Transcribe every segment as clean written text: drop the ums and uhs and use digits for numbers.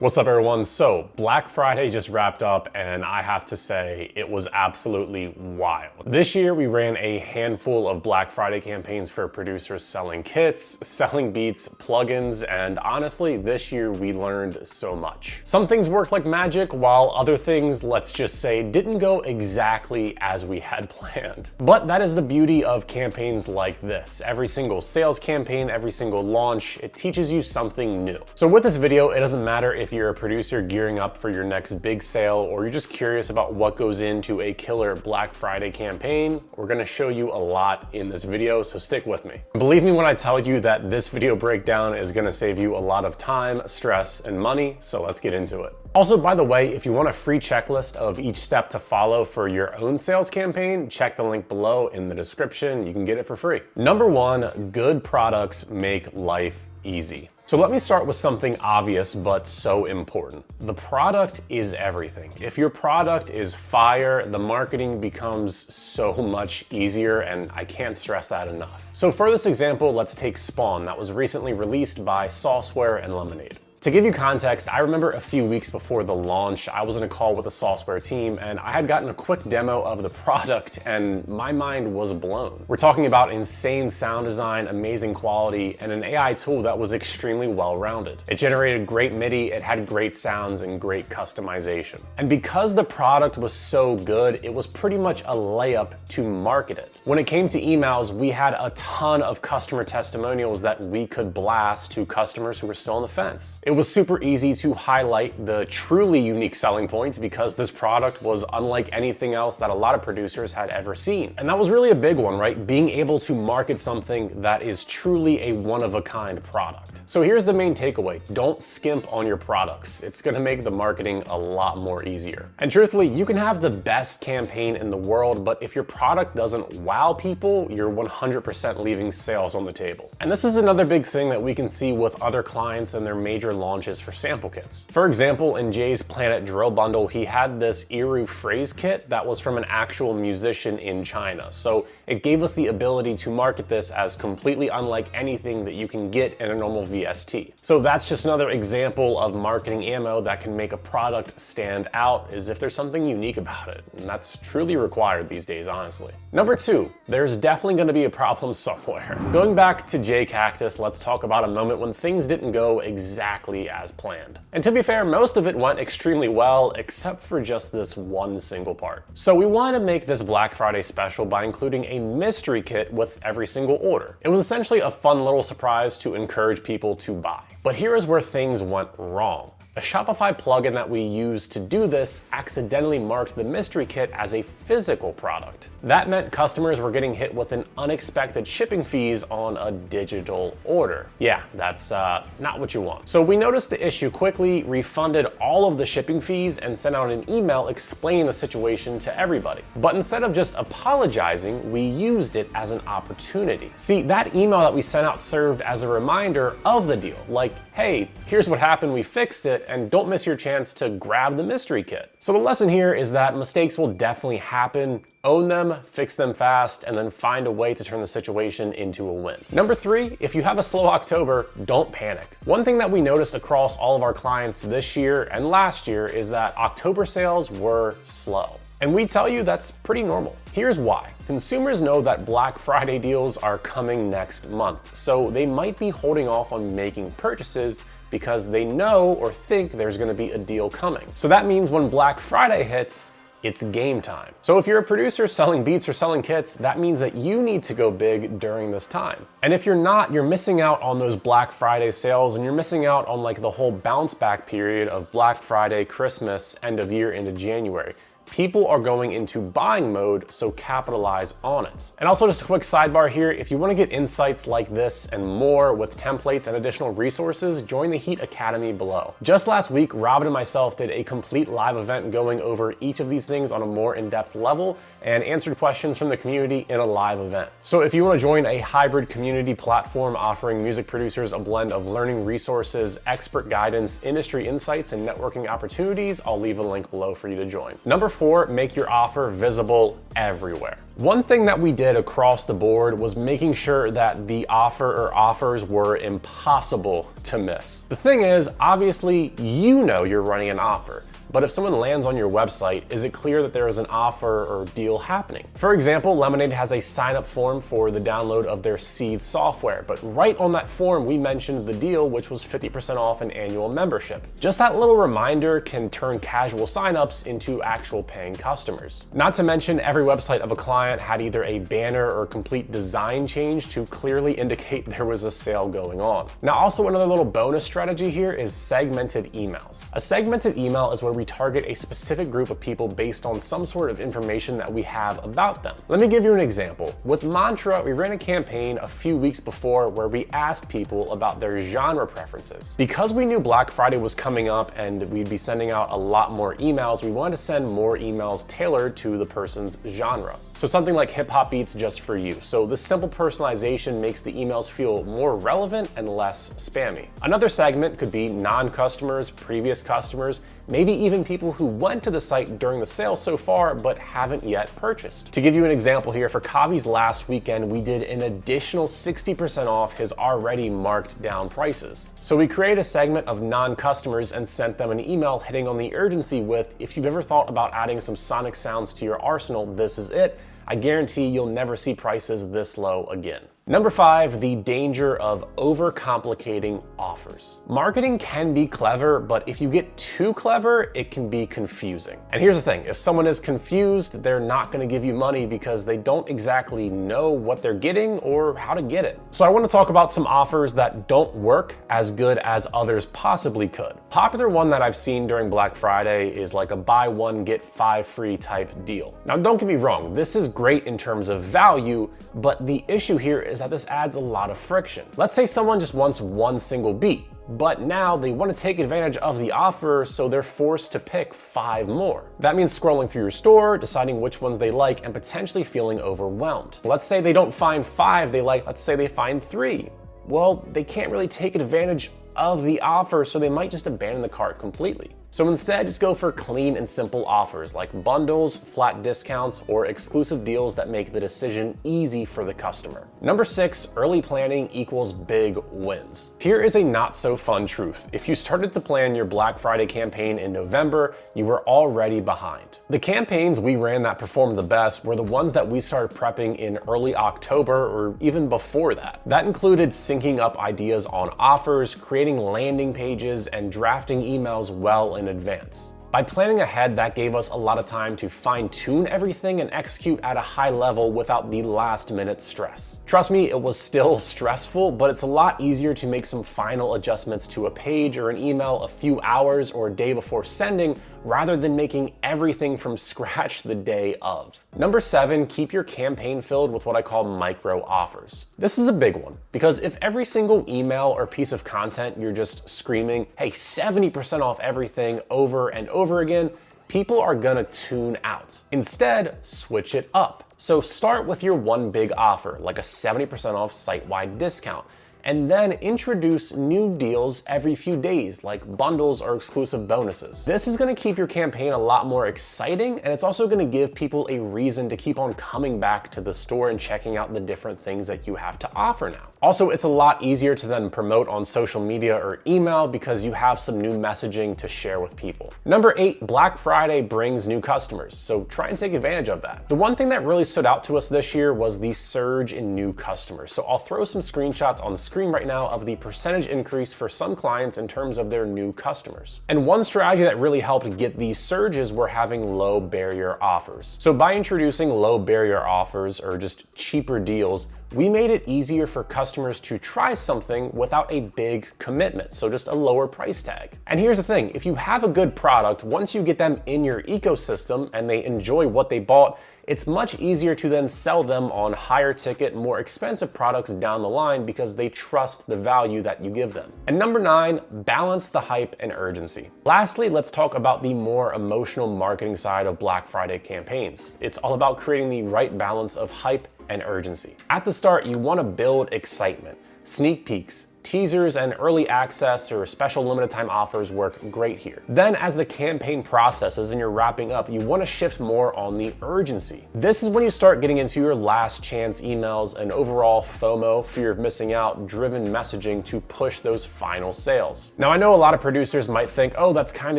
What's up, everyone? So Black Friday just wrapped up and I have to say it was absolutely wild. This year we ran a handful of Black Friday campaigns for producers selling kits, selling beats, plugins, and honestly this year we learned so much. Some things worked like magic while other things, let's just say, didn't go exactly as we had planned. But that is the beauty of campaigns like this. Every single sales campaign, every single launch, it teaches you something new. So with this video, it doesn't matter if you're a producer gearing up for your next big sale or you're just curious about what goes into a killer Black Friday campaign, we're gonna show you a lot in this video, so stick with me. Believe me when I tell you that this video breakdown is gonna save you a lot of time, stress, and money, so let's get into it. Also, by the way, if you want a free checklist of each step to follow for your own sales campaign, check the link below in the description. You can get it for free. Number one, good products make life easy. So let me start with something obvious but so important. The product is everything. If your product is fire, the marketing becomes so much easier, and I can't stress that enough. So for this example, let's take Spawn that was recently released by Sauceware and Lemonade. To give you context, I remember a few weeks before the launch, I was in a call with the Sauceware team and I had gotten a quick demo of the product and my mind was blown. We're talking about insane sound design, amazing quality, and an AI tool that was extremely well-rounded. It generated great MIDI, it had great sounds and great customization. And because the product was so good, it was pretty much a layup to market it. When it came to emails, we had a ton of customer testimonials that we could blast to customers who were still on the fence. It was super easy to highlight the truly unique selling points because this product was unlike anything else that a lot of producers had ever seen. And that was really a big one, right? Being able to market something that is truly a one-of-a-kind product. So here's the main takeaway. Don't skimp on your products. It's gonna make the marketing a lot more easier. And truthfully, you can have the best campaign in the world, but if your product doesn't wow people, you're 100% leaving sales on the table. And this is another big thing that we can see with other clients and their major launches for sample kits. For example, in Jay's Planet Drill bundle, he had this Iru phrase kit that was from an actual musician in China. So it gave us the ability to market this as completely unlike anything that you can get in a normal VST. So that's just another example of marketing ammo that can make a product stand out, is if there's something unique about it. And that's truly required these days, honestly. Number two, there's definitely gonna be a problem somewhere. Going back to Jay Cactus, let's talk about a moment when things didn't go exactly as planned. And to be fair, most of it went extremely well, except for just this one single part. So we wanted to make this Black Friday special by including a mystery kit with every single order. It was essentially a fun little surprise to encourage people to buy. But here is where things went wrong. A Shopify plugin that we used to do this accidentally marked the mystery kit as a physical product. That meant customers were getting hit with an unexpected shipping fees on a digital order. Yeah, that's not what you want. So we noticed the issue quickly, refunded all of the shipping fees, and sent out an email explaining the situation to everybody. But instead of just apologizing, we used it as an opportunity. See, that email that we sent out served as a reminder of the deal. Like, hey, here's what happened, we fixed it, and don't miss your chance to grab the mystery kit. So the lesson here is that mistakes will definitely happen. Own them, fix them fast, and then find a way to turn the situation into a win. Number three, if you have a slow October, don't panic. One thing that we noticed across all of our clients this year and last year is that October sales were slow. And we tell you that's pretty normal. Here's why. Consumers know that Black Friday deals are coming next month, so they might be holding off on making purchases because they know or think there's gonna be a deal coming. So that means when Black Friday hits, it's game time. So if you're a producer selling beats or selling kits, that means that you need to go big during this time. And if you're not, you're missing out on those Black Friday sales, and you're missing out on like the whole bounce back period of Black Friday, Christmas, end of year into January. People are going into buying mode, so capitalize on it. And also just a quick sidebar here, if you want to get insights like this and more with templates and additional resources, join the Heat Academy below. Just last week, Robin and myself did a complete live event going over each of these things on a more in-depth level and answered questions from the community in a live event. So if you want to join a hybrid community platform offering music producers a blend of learning resources, expert guidance, industry insights, and networking opportunities, I'll leave a link below for you to join. Number 4, make your offer visible everywhere. One thing that we did across the board was making sure that the offer or offers were impossible to miss. The thing is, obviously, you know you're running an offer. But if someone lands on your website, is it clear that there is an offer or deal happening? For example, Lemonade has a sign-up form for the download of their Seed software, but right on that form, we mentioned the deal, which was 50% off an annual membership. Just that little reminder can turn casual sign-ups into actual paying customers. Not to mention, every website of a client had either a banner or complete design change to clearly indicate there was a sale going on. Now, also another little bonus strategy here is segmented emails. A segmented email is where we target a specific group of people based on some sort of information that we have about them. Let me give you an example. With Mantra, we ran a campaign a few weeks before where we asked people about their genre preferences. Because we knew Black Friday was coming up and we'd be sending out a lot more emails, we wanted to send more emails tailored to the person's genre. So something like hip hop beats just for you. So this simple personalization makes the emails feel more relevant and less spammy. Another segment could be non-customers, previous customers, maybe even people who went to the site during the sale so far but haven't yet purchased. To give you an example here, for Kavi's last weekend, we did an additional 60% off his already marked down prices. So we created a segment of non-customers and sent them an email hitting on the urgency with, if you've ever thought about adding some sonic sounds to your arsenal, this is it. I guarantee you'll never see prices this low again. Number 5, the danger of overcomplicating offers. Marketing can be clever, but if you get too clever, it can be confusing. And here's the thing, if someone is confused, they're not gonna give you money because they don't exactly know what they're getting or how to get it. So I wanna talk about some offers that don't work as good as others possibly could. Popular one that I've seen during Black Friday is like a buy one, get 5 free type deal. Now don't get me wrong, this is great in terms of value, but the issue here is that this adds a lot of friction. Let's say someone just wants one single beat, but now they want to take advantage of the offer, so they're forced to pick 5 more. That means scrolling through your store, deciding which ones they like, and potentially feeling overwhelmed. Let's say they don't find 5 they like, let's say they find 3. Well, they can't really take advantage of the offer, so they might just abandon the cart completely. So instead, just go for clean and simple offers like bundles, flat discounts, or exclusive deals that make the decision easy for the customer. Number 6, early planning equals big wins. Here is a not so fun truth. If you started to plan your Black Friday campaign in November, you were already behind. The campaigns we ran that performed the best were the ones that we started prepping in early October or even before that. That included syncing up ideas on offers, creating landing pages, and drafting emails well in advance. By planning ahead, that gave us a lot of time to fine-tune everything and execute at a high level without the last-minute stress. Trust me, it was still stressful, but it's a lot easier to make some final adjustments to a page or an email a few hours or a day before sending, rather than making everything from scratch the day of. Number 7, keep your campaign filled with what I call micro offers. This is a big one, because if every single email or piece of content you're just screaming, hey, 70% off everything over and over again, people are gonna tune out. Instead, switch it up. So start with your one big offer, like a 70% off site-wide discount, and then introduce new deals every few days, like bundles or exclusive bonuses. This is gonna keep your campaign a lot more exciting, and it's also gonna give people a reason to keep on coming back to the store and checking out the different things that you have to offer now. Also, it's a lot easier to then promote on social media or email because you have some new messaging to share with people. Number 8, Black Friday brings new customers, so try and take advantage of that. The one thing that really stood out to us this year was the surge in new customers. So I'll throw some screenshots on the screen right now of the percentage increase for some clients in terms of their new customers. And one strategy that really helped get these surges were having low barrier offers. So by introducing low barrier offers or just cheaper deals, we made it easier for customers to try something without a big commitment, so just a lower price tag. And here's the thing, if you have a good product, once you get them in your ecosystem and they enjoy what they bought, it's much easier to then sell them on higher ticket, more expensive products down the line because they trust the value that you give them. And number 9, balance the hype and urgency. Lastly, let's talk about the more emotional marketing side of Black Friday campaigns. It's all about creating the right balance of hype and urgency. At the start, you want to build excitement, sneak peeks, Teasers and early access or special limited time offers work great here. Then as the campaign processes and you're wrapping up, you want to shift more on the urgency. This is when you start getting into your last chance emails and overall FOMO, fear of missing out, driven messaging to push those final sales. Now I know a lot of producers might think, oh, that's kind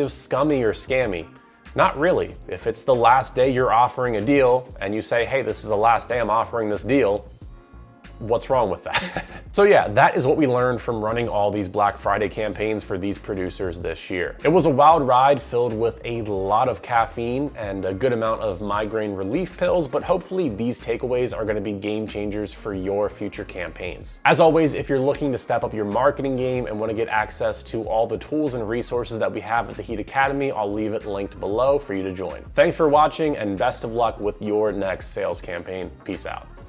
of scummy or scammy. Not really. If it's the last day you're offering a deal and you say, hey, this is the last day I'm offering this deal, what's wrong with that? So yeah, that is what we learned from running all these Black Friday campaigns for these producers this year. It was a wild ride filled with a lot of caffeine and a good amount of migraine relief pills, but hopefully these takeaways are gonna be game changers for your future campaigns. As always, if you're looking to step up your marketing game and wanna get access to all the tools and resources that we have at the Heat Academy, I'll leave it linked below for you to join. Thanks for watching and best of luck with your next sales campaign. Peace out.